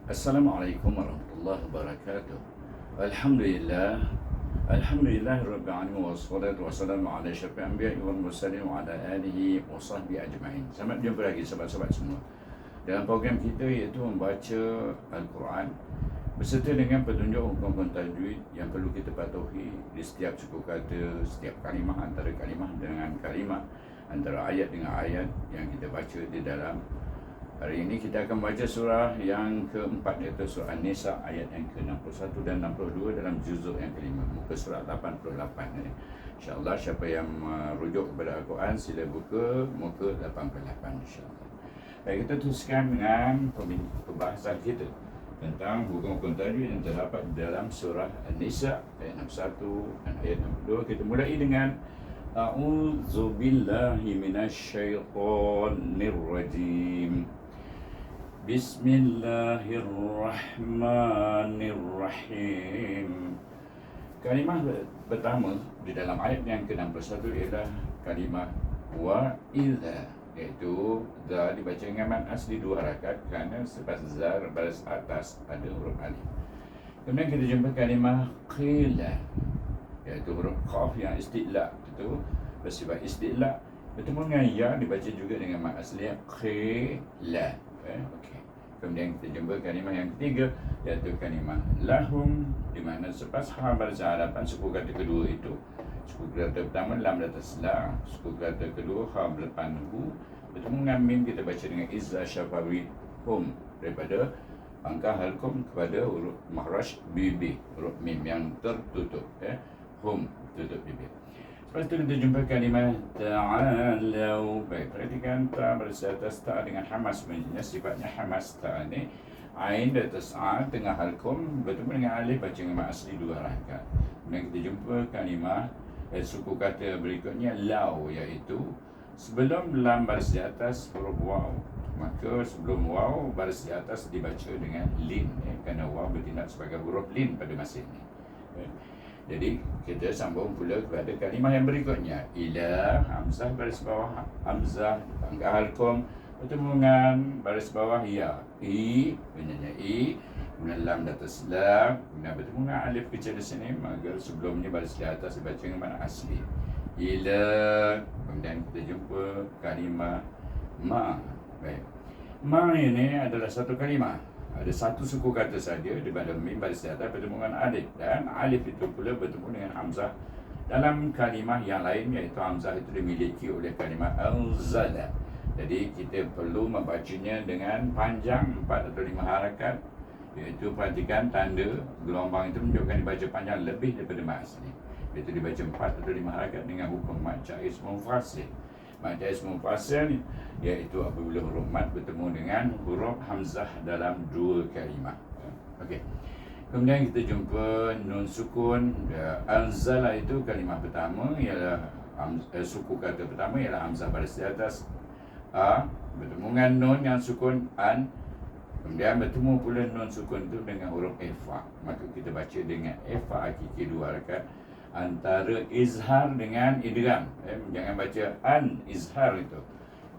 Assalamualaikum warahmatullahi wabarakatuh. Alhamdulillah. Alhamdulillah rabbil alamin wassalatu wassalamu ala asyrafil anbiya'i wal mursalin wa ala alihi wa sahbihi ajma'in. Selamat jumpa lagi sahabat-sahabat semua dalam program kita, iaitu membaca Al-Quran beserta dengan petunjuk hukum tajwid yang perlu kita patuhi di setiap suku kata, setiap kalimah, antara kalimah dengan kalimah, antara ayat dengan ayat yang kita baca di dalam. Hari ini kita akan baca surah yang keempat, iaitu surah An-Nisa ayat yang ke-61 dan 62 dalam juzuk yang kelima, muka surat 88. InsyaAllah siapa yang merujuk kepada Al-Quran sila buka muka 88 insyaAllah. Baik, kita teruskan dengan pembahasan kita tentang hukum-hukum tajwid yang terdapat dalam surah An-Nisa ayat 61 dan ayat 62. Kita mulai dengan A'udzubillahi minasyaitonirrajim. Bismillahirrahmanirrahim. Kalimah pertama di dalam ayat yang ke-61 ialah kalimah wa idza, iaitu za dibaca dengan mad asli 2 harakat kerana selepas za baris atas ada huruf alif. Kemudian kita jumpa kalimah qila, iaitu huruf qaf yang isti'la, itu bersifat isti'la, bertemu dengan ya dibaca juga dengan mad asli qila. Okey. Kemudian kita jumpa kalimah yang ketiga, iaitu kalimah lahum, di mana selepas ha baris harapan suku kata kedua itu, suku kata pertama lam di atas la, suku kata kedua ha berdepan hu, bertemu dengan mim kita baca dengan izza syafawi hum, daripada pangkal halkum kepada huruf makhraj bibir, huruf mim yang tertutup, hum tutup bibir. Lepas itu kita jumpa kalimah ta'alau. Baik, perhatikan ta baris atas ta dengan hamas, sebenarnya sifatnya hamas ta ni. Ain di atas a tengah halkum bertemu dengan alif baca dengan mat asli 2 harakat. Kemudian kita jumpa kalimah suku kata berikutnya lau, iaitu sebelum lam baris di atas huruf waw, maka sebelum waw baris di atas dibaca dengan lin, kerana waw bertindak sebagai huruf lin pada masa ini. Jadi kita sambung pula kepada kalimah yang berikutnya, ila, hamzah baris bawah hamzah pangkal halkum bertemu dengan baris bawah ya, i, benarnya i, kemudian lam di atas lam, kemudian bertemu dengan alif kecil di sini, maka sebelumnya baris di atas dibaca dengan mana asli ila. Kemudian kita jumpa kalimah ma. Baik, ma ini adalah satu kalimah, ada satu suku kata saja di pada mim baris di atas bertemu dengan alif, dan alif itu pula bertemu dengan hamzah dalam kalimah yang lain, iaitu hamzah itu dimiliki oleh kalimah anzala. Jadi kita perlu membacanya dengan panjang 4 atau 5 harakat, iaitu perhatikan tanda gelombang itu menunjukkan dibaca panjang lebih daripada mad asli, iaitu dibaca 4 atau 5 harakat dengan hukum mad jaiz munfasil. Mad jaiz munfasil iaitu apabila huruf mad bertemu dengan huruf hamzah dalam 2 kalimah. Okey. Kemudian kita jumpa nun sukun. Anzala itu kalimah pertama ialah suku kata pertama ialah hamzah baris di atas a bertemu dengan nun yang sukun an. Kemudian bertemu pula nun sukun itu dengan huruf ifa, maka kita baca dengan ifa hakiki 2 harakat antara izhar dengan idgham. Jangan baca an izhar itu.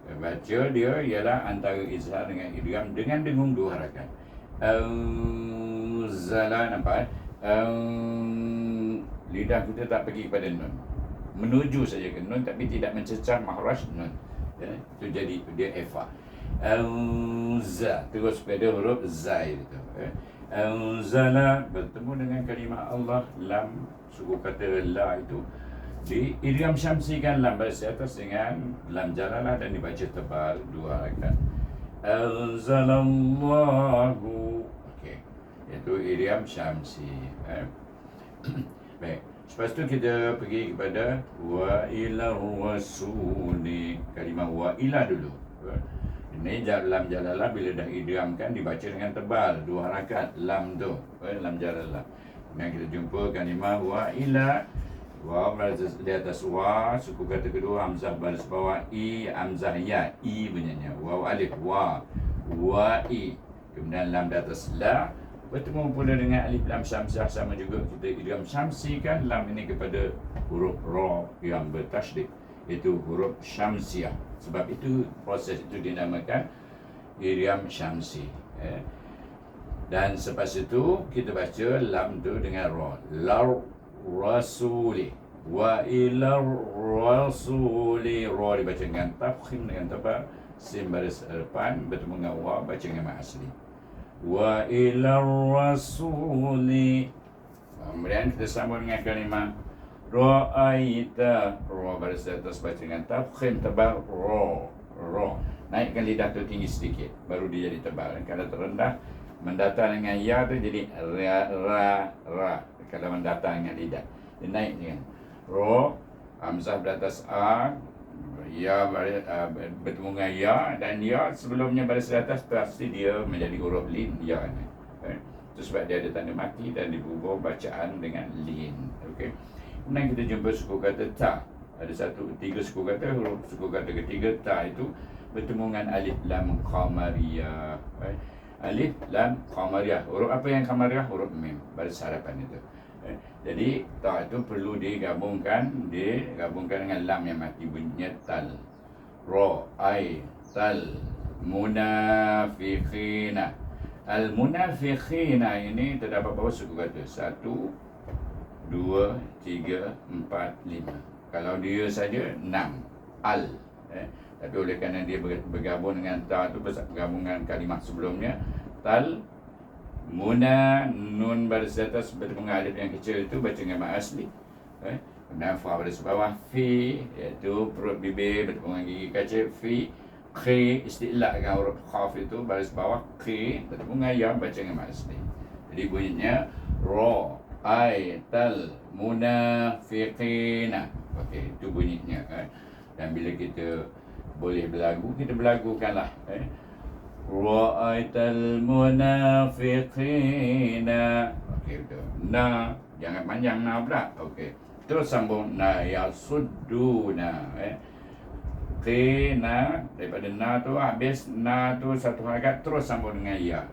Baca dia ialah antara izhar dengan idgham dengan dengung 2 harakat. Zala, nampak? Lidah kita tak pergi kepada nun, menuju saja ke nun tapi tidak mencecah makhraj nun. Itu jadi dia ifa. Za terus pada huruf za itu. Anzala bertemu dengan kalimah Allah, lam suku kata la itu di idgham syamsikan lam baris atas dengan lam jalalah dan dibaca tebal 2 harakat. Anzalallahu. Okey, itu idgham syamsi. Baik, lepas tu kita pergi kepada wa ila rasuli. Kalimah wa ila dulu. Ini lam jalalah bila dah idghamkan dibaca dengan tebal 2 harakat lam tu, lam jalalah. Kemudian kita jumpa kalimah wa ila, wa baris di atas wa, suku kata kedua hamzah baris bawah i, hamzah ya, i bunyinya, waw alif wa i. Kemudian lam di atas la bertemu pula dengan alif lam syamsiah, sama juga kita idgham syamsikan lam ini kepada huruf ra yang bertasydid, itu huruf syamsiah. Sebab itu proses itu dinamakan idgham syamsi. Dan selepas itu kita baca lam tu dengan ra. Lar rasuli wa ila rasuli. Ra dibaca dengan tafkhim dengan tebal, sin baris depan bertemu dengan wa baca dengan mat asli. Wa ila rasuli. Kemudian kita sambung dengan kalimah ra'aita. Ra baris atas baca dengan tafkhim tebal ra. Naikkan lidah tu tinggi sedikit baru dia jadi tebal. Dan kalau terendah mendatang dengan ya tu jadi ra. Kalau mendatang dengan lidah dia naik dengan ra, hamzah di atas a, ya bertemu dengan ya, dan ya sebelumnya baris di atas pasti dia menjadi huruf lin ya ni. Itu sebab dia ada tanda mati dan dibubuh bacaan dengan lin. Okey. Kemudian kita jumpa suku kata ta. Ada tiga suku kata. Huruf suku kata ketiga ta itu bertemu dengan alif lam qamariyah. Alif lam qamariyah. Huruf apa yang qamariyah? Huruf mim, baris harapan itu. Jadi ta itu perlu digabungkan dengan lam yang mati, bunyinya tal. Ra ai tal munafiqina. Al munafiqina ini terdapat berapa suku kata? 1 2 3 4 5. Kalau dia saja 6 al. Tapi oleh kerana dia bergabung dengan ta tu bergabungan kalimah sebelumnya, tal muna, nun baris atas bertemu dengan alif yang kecil itu baca dengan mat asli. Kemudian fa baris bawah, fi iaitu perut bibir bertemu dengan gigi kecil, fi. Qi isti'la dengan huruf khaf itu baris bawah, qi bertemu dengan ya baca dengan mat asli. Jadi bunyinya ra ai tal munafiqina. Okey, itu bunyinya. Dan bila kita boleh berlagu, kita berlagukanlah. Ra'aital munafiqina. Okey, betul. Na, jangan panjang na pula. Okey. Terus sambung na yasudduna. Qina, daripada na tu habis na tu satu harakat terus sambung dengan ya.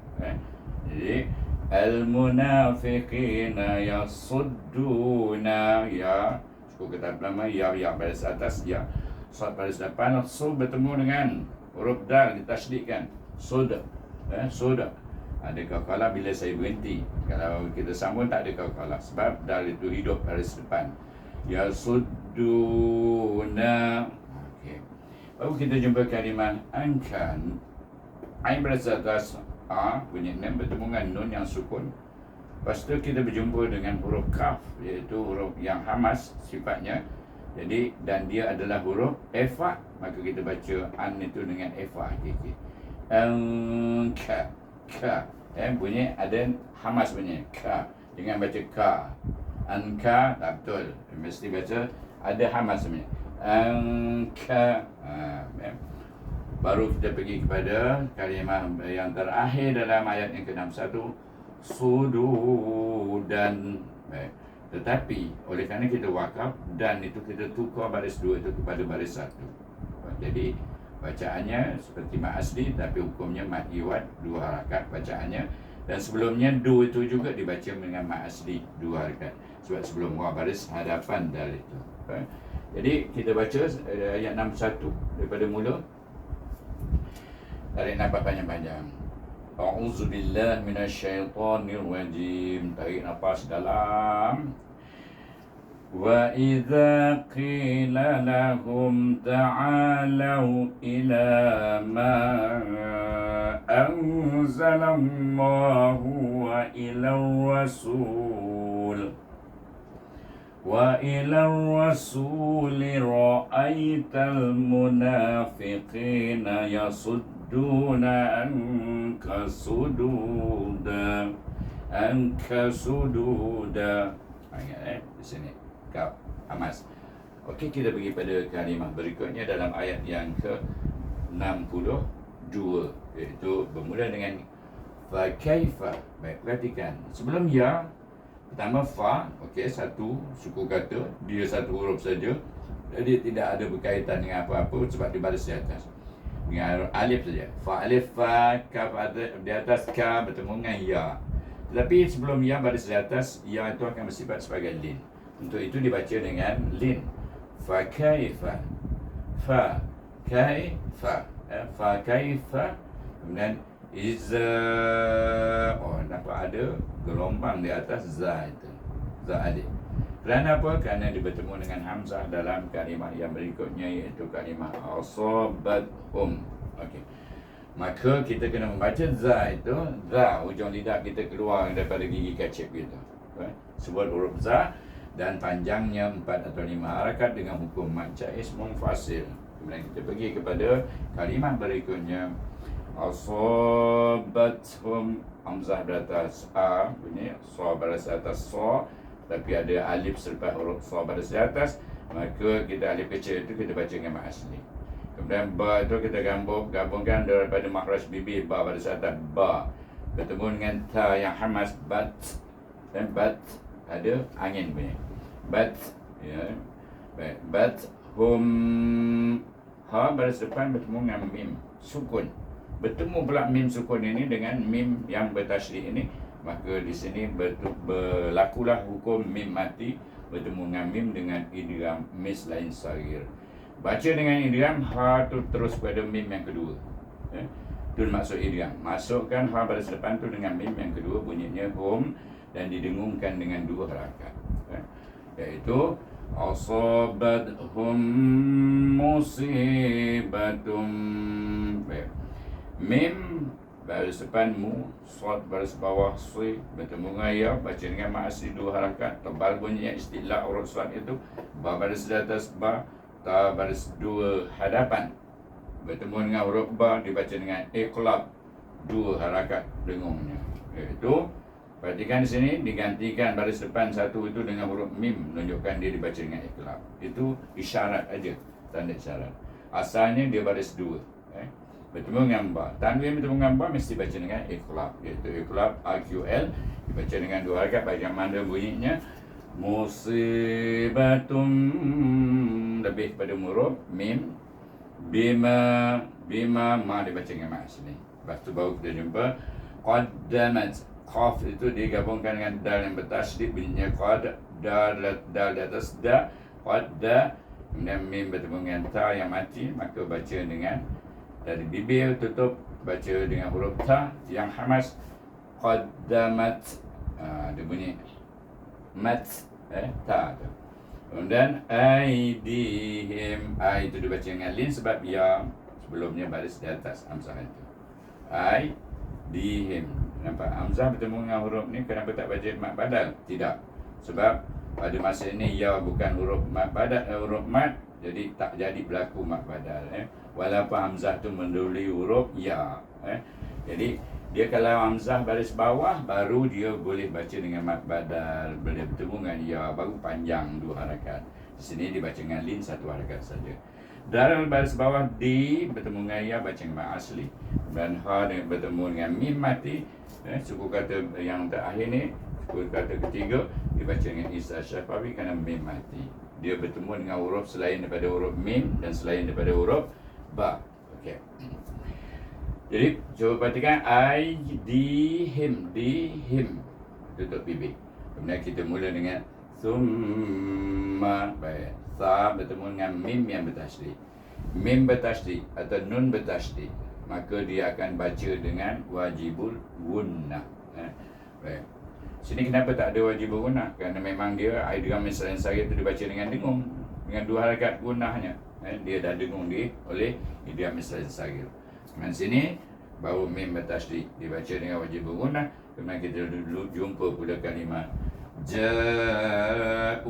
Jadi al munafiqina yasudduna, ya suku kata pertama ya baris atas, ya sad baris depan, su bertemu dengan huruf dal ditasydidkan. Sudah, sudah. Ada qalqalah bila saya berhenti. Kalau kita sambung tak ada qalqalah sebab dal itu hidup baris depan. Ya sudduna. Okey. Baru kita jumpa kalimah ankan. Ain baris atas a bunyi nem bertemu dengan nun yang sukun. Lepas tu kita berjumpa dengan huruf kaf, iaitu huruf yang hamas sifatnya. Jadi dan dia adalah huruf efa, maka kita baca an itu dengan efa hakiki. Ka, bunyi ada hamas bunyi ka, jangan baca ka. Anka tak betul, mesti baca ada hamas bunyi anka. Baru kita pergi kepada kalimah yang terakhir dalam ayat yang ke-61, sududan. Tetapi oleh kerana kita wakaf, dan itu kita tukar baris 2 itu kepada baris 1. Jadi bacaannya seperti mat asli, tapi hukumnya mat iwad 2 harakat bacaannya. Dan sebelumnya du itu juga dibaca dengan mat asli 2 harakat, sebab sebelum wa baris hadapan dari itu. Jadi kita baca ayat 61 daripada mula. Tarik nafas panjang-panjang. A'udzubillahi minasyaitonirrajim. Tarik nafas dalam. Wa idza qila lahum ta'alu ila ma anzalallahu wa ila rasul ra'aital munafiqina yasudduna anka sududa. Ingat di sini kaf hamas. Okey, kita pergi pada kalimah berikutnya dalam ayat yang ke-62, iaitu bermula dengan fa kaifa. Baik, perhatikan sebelum ya pertama fa, okey, satu suku kata, dia satu huruf saja, jadi tidak ada berkaitan dengan apa-apa sebab di baris di atas dengan alif saja. Fa alif, fa kaf di atas, ka bertemu dengan ya. Tetapi sebelum ya baris di atas, ya itu akan bersifat sebagai lin. Untuk itu dibaca dengan lin. Fa kaifa, fa kaifa, fa kaifa. Kemudian iza, ada gelombang di atas za itu. Za alif. Kerana apa? Kerana dia bertemu dengan hamzah dalam kalimah yang berikutnya, iaitu kalimah asabathum. Okey. Maka kita kena membaca za itu, za ujung lidah kita keluar daripada gigi kecil kita. Sebut huruf za dan panjangnya 4 atau 5 harakat dengan hukum mad jaiz munfasil. Kemudian kita pergi kepada kalimah berikutnya. Asabathum, hamzah beratas a bunyi, sa baris atas sa, tapi ada alif selepas huruf sa baris di atas, maka kita alif kecil itu kita baca dengan mat asli. Kemudian ba itu kita gabungkan daripada makhraj bibir ba baris atas ba bertemu dengan ta yang hamas bat, dan bat ada angin bunyi. Bat, ya. Baik, bat hum, ha baris depan bertemu dengan mim sukun. Bertemu pula mim sukun ini dengan mim yang bertasydid ini, maka di sini berlakulah hukum mim mati bertemu dengan mim dengan idgham mislain saghir. Baca dengan idgham ha tu terus pada mim yang kedua. Itu maksud idgham. Masukkan ha baris depan tu dengan mim yang kedua, bunyinya hum, dan didengungkan dengan 2 harakat. Iaitu asabathum musibatum. Mim baris depan mu, sad baris bawah si bertemu dengan ya, baca dengan mat asli 2 harakat, tebal bunyinya istilah urut sad itu. Ba baris di atas ba, ta baris 2 hadapan bertemu dengan huruf ba, dibaca dengan iqlab 2 harakat dengungnya. Iaitu perhatikan di sini digantikan baris depan satu itu dengan huruf mim, menunjukkan dia dibaca dengan iqlab. Itu isyarat aja, tanda isyarat. Asalnya dia baris 2. Bertemu dengan ba. Tanwin bertemu dengan ba mesti baca dengan iqlab, iaitu iqlab AQL dibaca dengan 2 harakat. Bagaimana bunyinya? Musibatum, lebih pada huruf mim. Bima, bima ma dibaca dengan mat asli. Lepas tu baru kita jumpa qaddamat. Qaf itu digabungkan dengan dal yang bertasydid, bunyinya qad, dal di atas da, qadda. Kemudian mim bertemu dengan ta yang mati, maka baca dengan dari bibir tutup, baca dengan huruf ta yang hamas, qaddamat. Dia bunyi mat, ta tu. Kemudian aidihim, ai itu dibaca dengan lin sebab ya sebelumnya baris di atas hamzah itu. Aidihim. Nampak hamzah bertemu dengan huruf ni, kenapa tak baca mat badal? Tidak. Sebab pada masa ini ya bukan huruf mat badal, huruf mat, jadi tak jadi berlaku mat badal. Walaupun hamzah tu mendahului huruf ya. Jadi dia kalau hamzah baris bawah baru dia boleh baca dengan mat badal, boleh bertemu dengan ya, baru panjang 2 harakat. Di sini dibaca dengan lin 1 harakat saja. Dalam baris bawah di bertemu dengan ya baca dengan mat asli, dan ha bertemu dengan mim mati. Suku kata yang terakhir ni, suku kata ketiga dibaca dengan isa syafawi kerana mim mati. Dia bertemu dengan huruf selain daripada huruf mim dan selain daripada huruf ba. Okey. Jadi cuba perhatikan aidihim, dihim tutup bibir. Kemudian kita mula dengan summa. Baik. Sa bertemu dengan mim yang bertasydid. Mim bertasydid atau nun bertasydid, maka dia akan baca dengan wajibul gunnah. Baik. Sini kenapa tak ada wajibul gunnah? Kerana memang dia idgham mislain saghir itu dibaca dengan dengung, dengan 2 harakat gunnahnya. Dia dah dengung oleh idgham mislain saghir. Kemudian sini baru mim bertasydid dibaca dengan wajibul gunnah. Kemudian kita dulu jumpa pula kalimah ja'uka.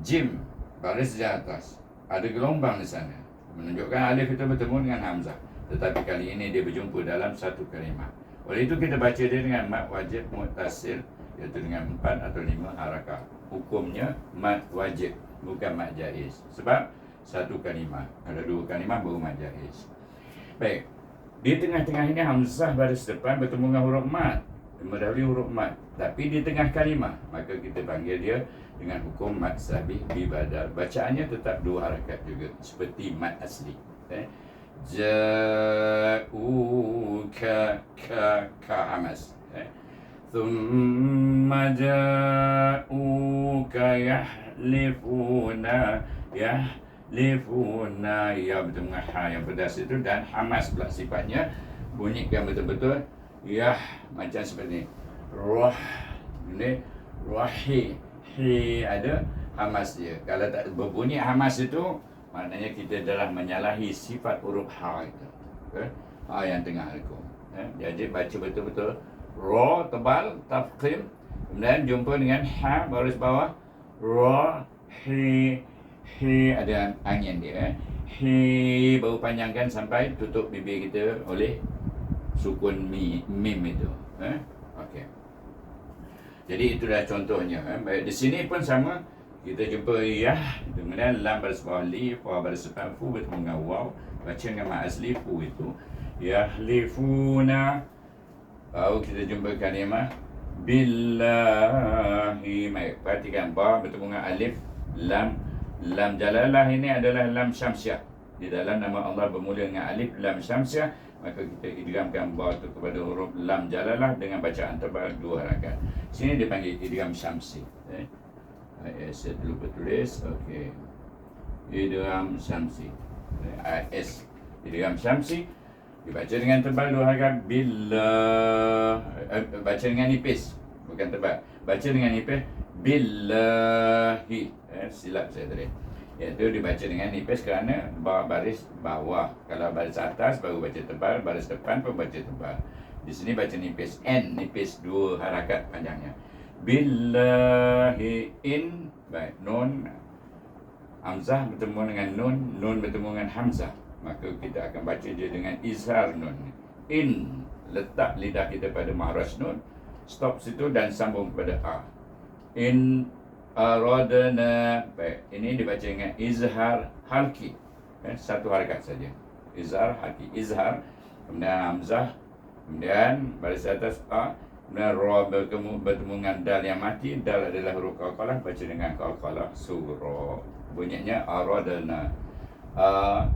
Jim baris di atas, ada gelombang di sana, menunjukkan alif itu bertemu dengan hamzah. Tetapi kali ini dia berjumpa dalam satu kalimah. Oleh itu kita baca dia dengan mat wajib muttasil, iaitu dengan 4 atau 5 harakat. Hukumnya mat wajib, bukan mat jaiz. Sebab satu kalimah, ada 2 kalimah baru mat jaiz. Baik, di tengah-tengah ini hamzah baris depan bertemu dengan huruf mat, mendahului huruf mat, tapi di tengah kalimah, maka kita panggil dia dengan hukum mat sabih bibadal. Bacaannya tetap 2 harakat juga seperti mat asli. Ja'uka ka amas. Thumma ja'uka yahlifuna ya bertemu dengan ha yang pedas itu, dan hamas pula sifatnya, bunyikan betul-betul Yah, macam seperti ni. Roh. Ini rohi. Hi ada hamas dia. Kalau tak berbunyi hamas itu, maknanya kita dalam menyalahi sifat huruf ha itu. Okay? Ha yang tengah hukum. Jadi baca betul-betul. Ra tebal, tafkhim. Kemudian jumpa dengan ha baris bawah. Ra, hi. Hi ada angin dia. Hi baru panjangkan sampai tutup bibir kita oleh sukun mim itu. Okey. Jadi itulah contohnya. Baik, di sini pun sama. Kita jumpa yah, kemudian lam baris bawah lif, wa baris depan fu bertemu dengan waw. Baca dengan mak asli fu itu. Yahlifuna. Baru kita jumpa kalimah billahi. Baik, perhatikan ba bertemu dengan alif, lam. Lam jalalah ini adalah lam syamsiah. Di dalam nama Allah bermula dengan alif lam syamsiah, maka kita idghamkan ba itu kepada huruf lam jalalah dengan bacaan tebal 2 harakat. Sini dipanggil idgham syamsi. Saya lupa tulis. Okey. Idgham syamsi. S. Idgham syamsi dibaca dengan tebal 2 harakat billah. Baca dengan nipis, bukan tebal. Baca dengan nipis billahi. Silap saya tadi. Iaitu dibaca dengan nipis kerana baris bawah. Kalau baris atas baru baca tebal, baris depan pun baca tebal. Di sini baca nipis n, nipis 2 harakat panjangnya. Billahi in. Baik, nun hamzah bertemu dengan nun bertemu dengan hamzah. Maka kita akan baca dia dengan izhar nun. In, letak lidah kita pada mahraj nun, stop situ dan sambung kepada a. In aradna. Baik, ini dibaca dengan izhar halki. Satu harakat saja. Izhar halki. Izhar, kemudian hamzah, kemudian baris atas a, kemudian ra bertemu dengan dal yang mati. Dal adalah huruf qalqalah, baca dengan qalqalah surah. Bunyinya aradna.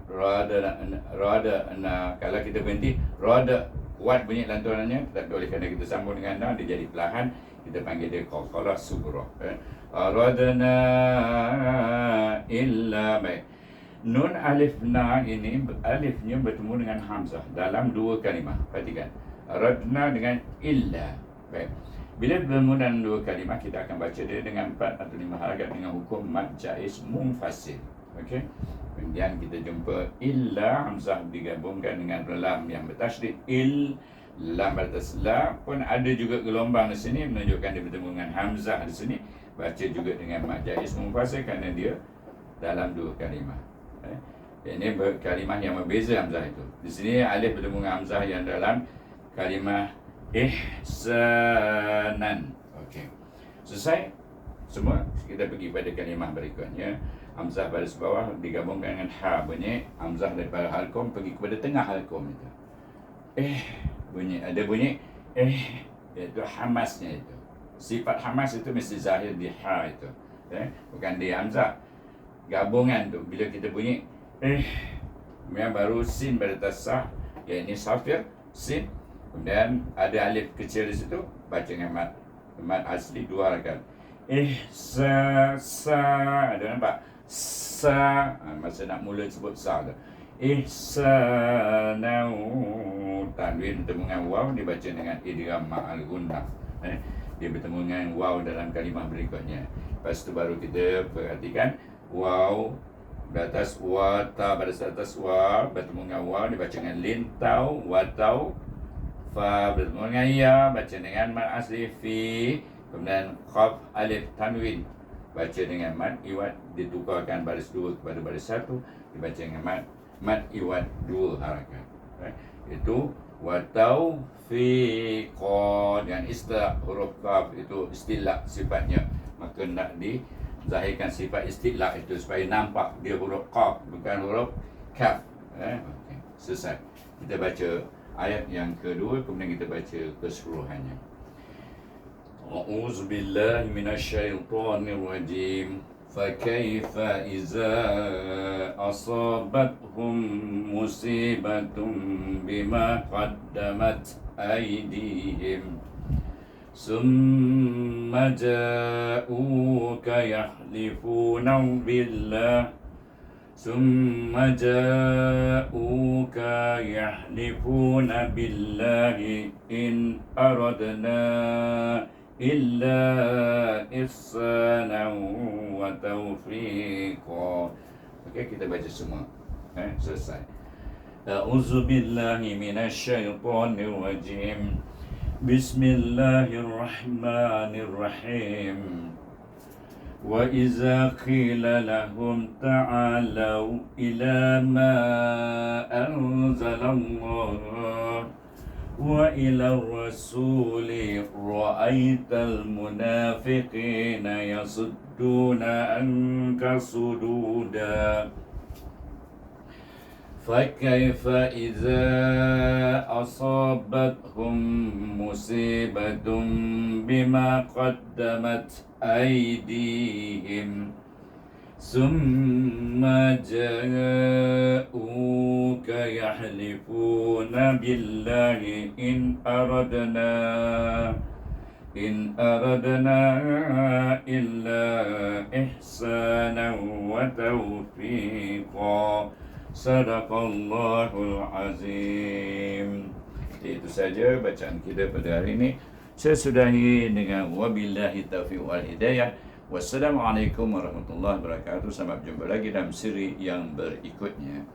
Radana. Kalau kita berhenti, rada kuat bunyi lantunannya, tetapi oleh kerana kita sambung dengan na, dia jadi perlahan. Kita panggil dia qalqalah surah. Radana illa. Baik, nun alif na ini, alifnya bertemu dengan hamzah dalam 2 kalimah. Perhatikan, radna dengan illa. Baik, bila bertemu dalam 2 kalimah, kita akan baca dia dengan 4 atau 5 harakat dengan hukum mad jaiz munfasil. Okey. Kemudian kita jumpa illa, hamzah digabungkan dengan lam yang bertasydid. Lam batas la pun ada juga gelombang di sini menunjukkan dia bertemu dengan hamzah di sini. Baca juga dengan mad jaiz munfasil kerana dia dalam 2 kalimah. Ini kalimah yang berbeza hamzah itu. Di sini alif bertemu dengan hamzah yang dalam kalimah ihsanan. Okey. Selesai semua, kita pergi pada kalimah berikutnya. Hamzah baris bawah digabungkan dengan ha, bunyi hamzah daripada halqum pergi kepada tengah halqum itu. Bunyi, ada bunyi iaitu hamasnya itu. Sifat hamas itu mesti zahir di ha itu. Bukan di hamzah. Gabungan tu bila kita bunyi kemudian baru sin pada tasah, iaitu safir sin, kemudian ada alif kecil di situ, baca dengan mad asli 2 harakat. Sa. Ada nampak? Sa. Masa nak mula sebut sa tu. Ihsanau. Tanwin bertemu dengan waw, dibaca dengan idgham ma'al gunnah. Dia bertemu dengan waw dalam kalimah berikutnya. Lepas tu baru kita perhatikan waw di atas wa, ta pada atas wa bertemu dengan waw, dibaca dengan lin, tau, wa tau. Fa bertemu dengan ya, baca dengan mad asli fi. Kemudian qaf alif tanwin, baca dengan mad iwad, ditukarkan baris 2 kepada baris 1, dibaca dengan mad iwad 2 harakat. Itu wa taufiqa dengan istilah huruf qaf itu istilah sifatnya, maka nak dizahirkan sifat istilah itu supaya nampak dia huruf qaf bukan huruf kaf. Okey, selesai. Kita baca ayat yang kedua, kemudian kita baca keseluruhannya. A'udzu billahi minasyaitonir rajim. Fakaifa iza asabathum musibatun bima qaddamat aydihim summa ja'uka yahlifuna billah ثم جاءوك يحلفون بالله إن أردنا إلا إحسانا وتوفيقا. Okey, kita baca semua. Selesai. A'udzu billahi minasyaitonir rajim. Bismillahirrahmanirrahim. وَإِذَا قِيلَ لَهُمْ تَعَالَوْا إِلَى مَا أَنزَلَ اللَّهُ وَإِلَى الرَّسُولِ رَأَيْتَ الْمُنَافِقِينَ يَصُدُّونَ عَنكَ صُدُودًا فكيف إذا أصابتهم مصيبة بما قدمت أيديهم ثم جاءوك يحلفون بالله إن أردنا إلا إحسانا وتوفيقا. Sadaqallahul azim. Itu saja bacaan kita pada hari ini. Saya sudahi dengan wabillahi taufiq wal hidayah. Wassalamualaikum warahmatullahi wabarakatuh. Sampai jumpa lagi dalam siri yang berikutnya.